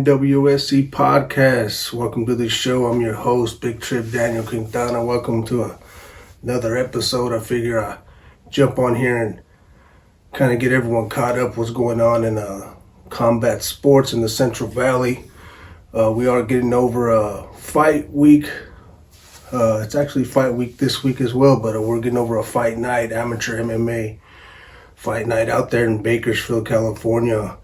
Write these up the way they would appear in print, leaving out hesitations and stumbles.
NWSC podcast. Welcome to the show. I'm your host, Big Trip Daniel Quintana. Welcome to another episode. I figure I jump on here and kind of get everyone caught up what's going on in combat sports in the Central Valley. We are getting over fight week. It's actually fight week this week as well, but we're getting over a fight night, amateur MMA fight night out there in Bakersfield, California.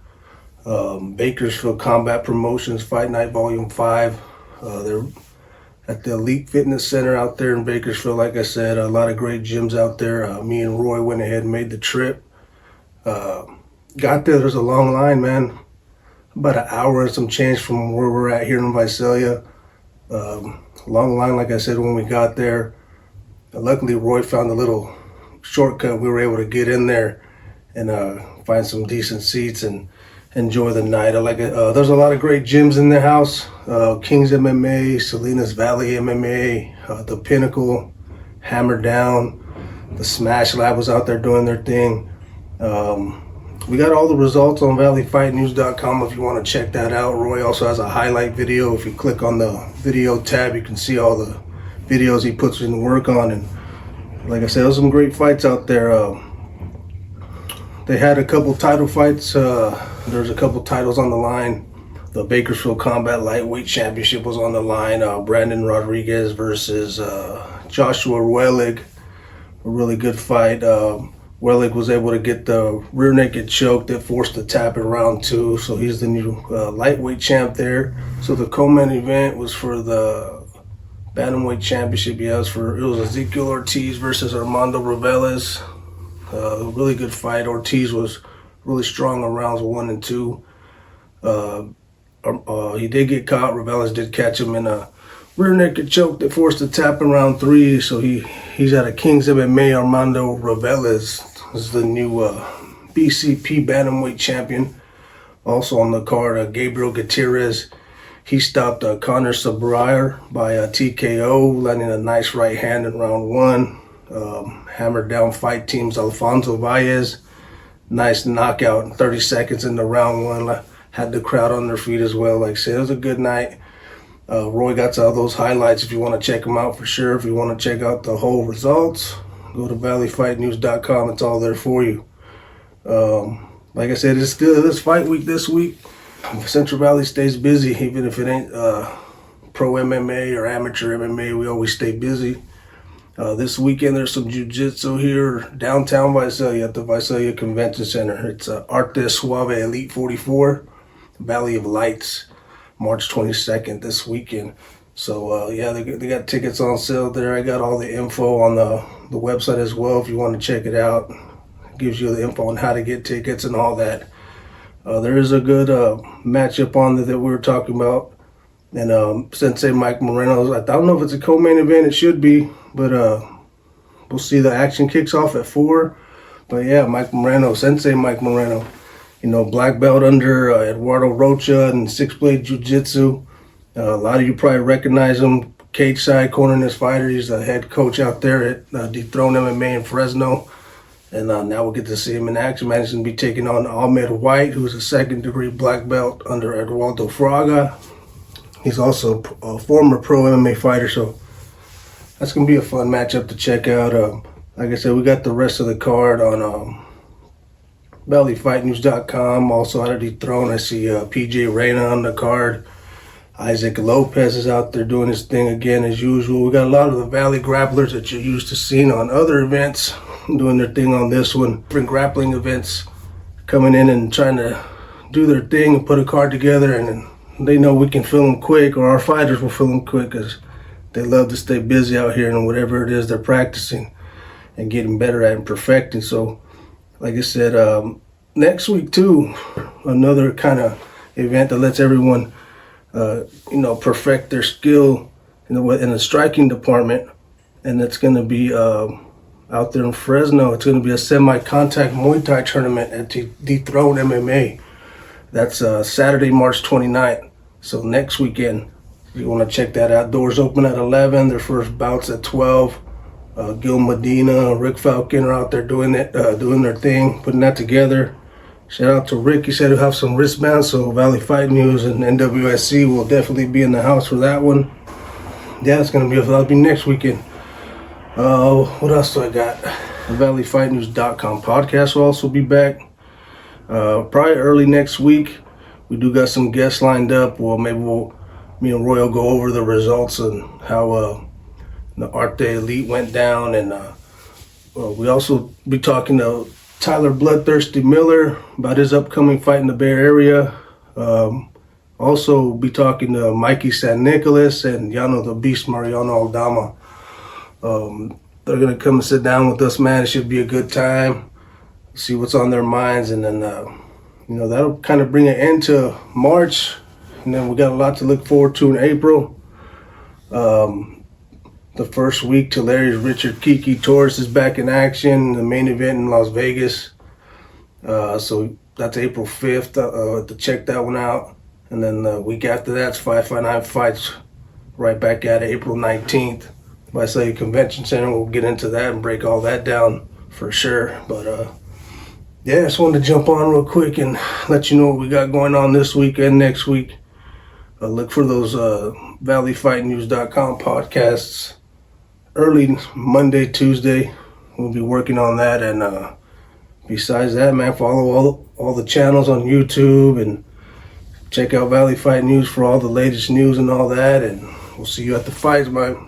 Bakersfield Combat Promotions Fight Night Volume 5. They're at the Elite Fitness Center out there in Bakersfield. Like I said, a lot of great gyms out there. Me and Roy went ahead and made the trip. Got there, there's a long line, man. About an hour and some change from where we're at here in Visalia. Long line, like I said, when we got there. Luckily, Roy found a little shortcut. We were able to get in there and find some decent seats and enjoy the night. I like it. There's a lot of great gyms in the house. King's MMA, Salinas Valley MMA, The Pinnacle, Hammer Down, the Smash Lab was out there doing their thing. We got all the results on valleyfightnews.com if you want to check that out. Roy also has a highlight video. If you click on the video tab, you can see all the videos he puts in work on. And like I said, there was some great fights out there. They had a couple title fights. There's a couple titles on the line. The Bakersfield Combat Lightweight Championship was on the line. Brandon Rodriguez versus Joshua Wellig. A really good fight. Wellig was able to get the rear naked choke that forced the tap in round 2. So he's the new lightweight champ there. So the co-main event was for the Bantamweight Championship. Yeah, it was Ezekiel Ortiz versus Armando Reveles. A really good fight. Ortiz was really strong on rounds 1 and 2. He did get caught. Reveles did catch him in a rear naked choke that forced a tap in round 3. So he's at a King's MMA. Armando Reveles is the new BCP Bantamweight champion. Also on the card, Gabriel Gutierrez. He stopped Connor Sabrier by TKO, landing a nice right hand in round 1. Hammered down fight teams. Alfonso Valles, nice knockout in 30 seconds into round 1. Had the crowd on their feet as well. Like I said, it was a good night. Roy got all those highlights if you want to check them out for sure. If you want to check out the whole results, go to valleyfightnews.com. It's all there for you. Like I said, it's still this fight week this week. Central Valley stays busy, even if it ain't pro MMA or amateur MMA. We always stay busy. This weekend there's some jiu-jitsu here downtown Visalia at the Visalia Convention Center. It's Arte Suave Elite 44, Valley of Lights, March 22nd this weekend. So yeah, they got tickets on sale there. I got all the info on the website as well if you want to check it out. It gives you the info on how to get tickets and all that. There is a good matchup on that we were talking about. And Sensei Mike Moreno, I don't know if it's a co-main event, it should be, but we'll see. The action kicks off at 4. But yeah, Mike Moreno, Sensei Mike Moreno, black belt under Eduardo Rocha and 6-blade jiu-jitsu. A lot of you probably recognize him, cage side cornering this fighter. He's the head coach out there at Dethrone MMA in Fresno. And now we'll get to see him in action. Man, he's going to be taking on Ahmed White, who's a 2nd-degree black belt under Eduardo Fraga. He's also a former pro MMA fighter, so that's going to be a fun matchup to check out. Like I said, we got the rest of the card on valleyfightnews.com. Also out of Dethrone, I see PJ Reyna on the card. Isaac Lopez is out there doing his thing again as usual. We got a lot of the Valley grapplers that you're used to seeing on other events doing their thing on this one. Different grappling events coming in and trying to do their thing and put a card together, and they know we can fill them quick, or our fighters will fill them quick, because they love to stay busy out here and whatever it is they're practicing and getting better at and perfecting. So like I said, next week too, another kind of event that lets everyone perfect their skill in the striking department, and it's going to be out there in Fresno. It's going to be a semi-contact Muay Thai tournament at Dethrone MMA. That's Saturday, March 29th. So next weekend, if you want to check that out. Doors open at 11. Their first bout's at 12. Gil Medina, Rick Falcon are out there doing their thing, putting that together. Shout out to Rick. He said he'll have some wristbands, so Valley Fight News and NWSC will definitely be in the house for that one. Yeah, that'll be next weekend. What else do I got? The ValleyFightNews.com podcast will also be back. Probably early next week. We do got some guests lined up. Well, me and Roy will go over the results and how the Arte Elite went down, and we also be talking to Tyler Bloodthirsty Miller about his upcoming fight in the Bay Area. Also be talking to Mikey San Nicolas and Yano the Beast Mariano Aldama. They're going to come and sit down with us, man. It should be a good time. See what's on their minds, and then, that'll kind of bring an end to March. And then we got a lot to look forward to in April. The first week, Tulari's Richard Kiki Torres is back in action. The main event in Las Vegas. So that's April 5th. To check that one out. And then the week after that's 559 Fights. Right back at it, April 19th. Visalia Convention Center. We'll get into that and break all that down for sure. But yeah, I just wanted to jump on real quick and let you know what we got going on this week and next week. Look for those ValleyFightNews.com podcasts early Monday, Tuesday. We'll be working on that. And besides that, man, follow all the channels on YouTube and check out Valley Fight News for all the latest news and all that. And we'll see you at the fights, man.